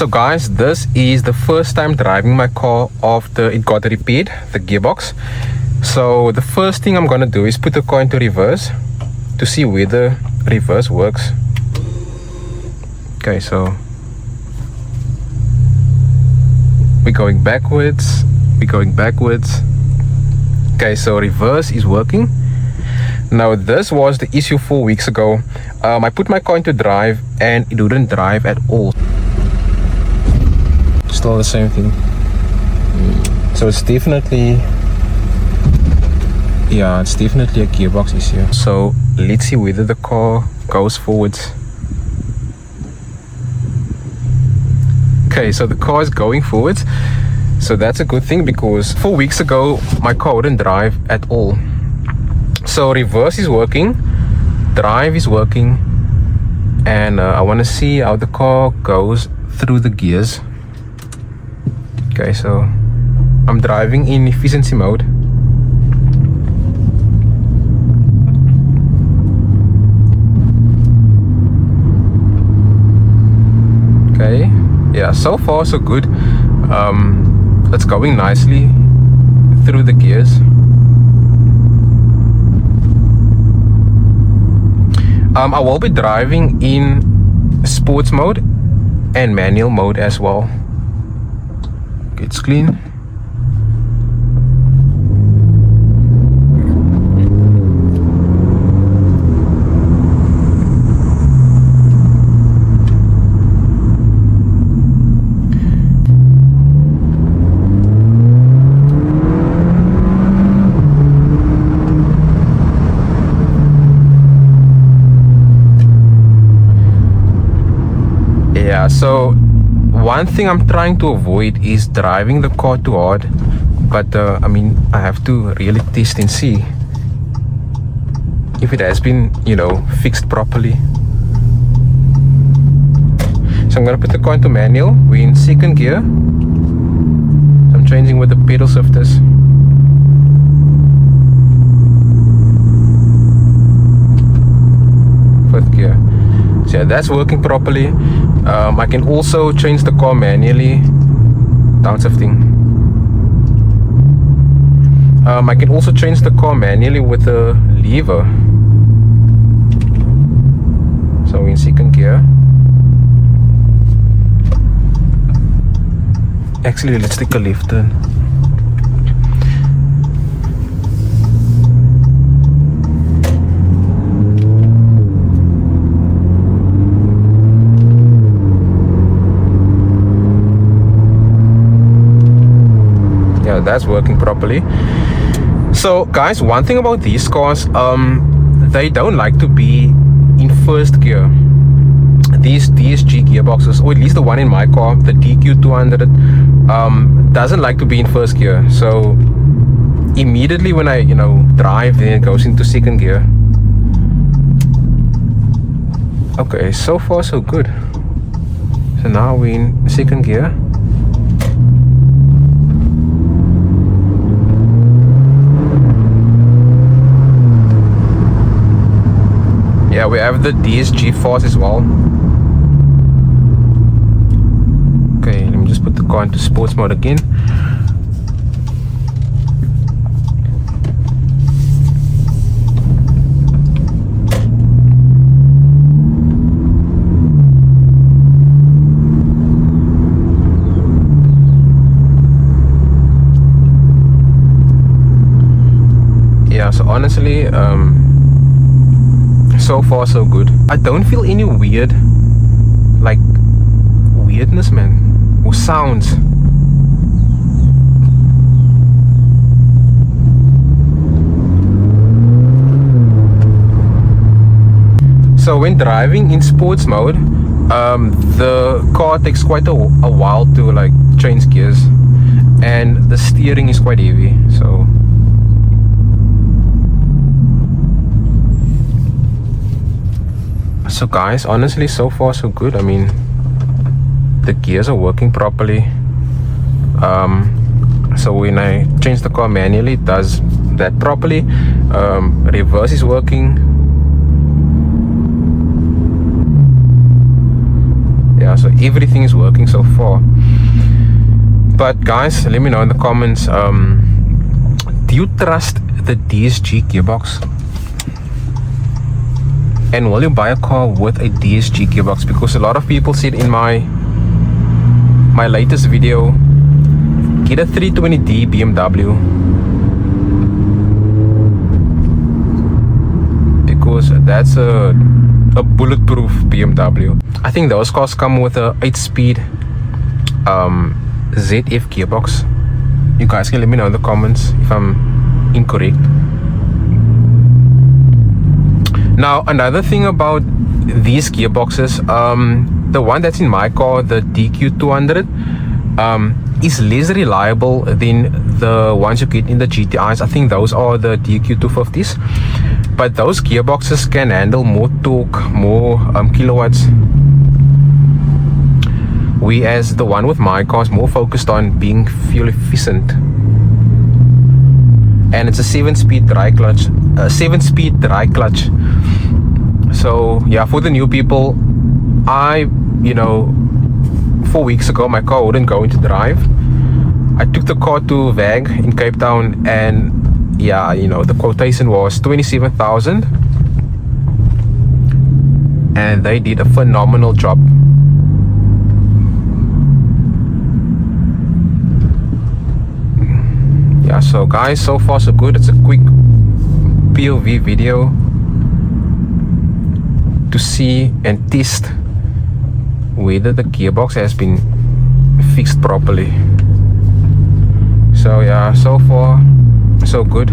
So guys, this is the first time driving my car after it got repaired, the gearbox. So the first thing I'm gonna do is put the car into reverse to see whether reverse works. Okay, so we're going backwards. Okay, so reverse is working. Now this was the issue 4 weeks ago. I put my car into drive and it wouldn't drive at all. Still the same thing. So it's definitely, yeah, it's definitely a gearbox issue. So let's see whether the car goes forwards. Okay, so the car is going forwards. So that's a good thing, because 4 weeks ago my car wouldn't drive at all. So reverse is working, drive is working, and I want to see how the car goes through the gears. Okay, so I'm driving in efficiency mode. Okay, yeah, so far so good. It's going nicely through the gears. I will be driving in sports mode and manual mode as well. Okay, it's clean. Yeah, so one thing I'm trying to avoid is driving the car too hard, but I mean, I have to really test and see if it has been, you know, fixed properly. So I'm gonna put the car into manual. We're in second gear. I'm changing with the pedal shifters. Fifth gear. So yeah, that's working properly. I can also change the car manually. Down shifting. I can also change the car manually with a lever. So in second gear. Actually, let's take a left turn. That's working properly. So guys, one thing about these cars, they don't like to be in first gear. These DSG gearboxes, or at least the one in my car, the DQ200, doesn't like to be in first gear. So immediately when I, you know, drive, then it goes into second gear. Okay, so far so good. So now we're in second gear. Yeah, we have the DSG force as well. Okay, let me just put the car into sports mode again. Yeah, so honestly, so far so good. I don't feel any weirdness, man, or sounds. So when driving in sports mode, the car takes quite a while to like change gears, and the steering is quite heavy. So guys, honestly, so far so good. I mean, the gears are working properly. So when I change the car manually, it does that properly. Reverse is working. Yeah, so everything is working so far. But guys, let me know in the comments, do you trust the DSG gearbox? And will you buy a car with a DSG gearbox? Because a lot of people said in my latest video, get a 320D BMW, because that's a bulletproof BMW. I think those cars come with a 8-speed ZF gearbox. You guys can let me know in the comments if I'm incorrect. Now, another thing about these gearboxes, the one that's in my car, the DQ200, is less reliable than the ones you get in the GTIs. I think those are the DQ250s, but those gearboxes can handle more torque, more kilowatts, whereas the one with my car is more focused on being fuel efficient. And it's a 7-speed dry clutch, So yeah, for the new people, 4 weeks ago my car wouldn't go into drive. I took the car to VAG in Cape Town, and yeah, the quotation was 27,000, and they did a phenomenal job. Yeah, so guys, so far so good. It's a quick POV video to see and test whether the gearbox has been fixed properly. So yeah, so far so good.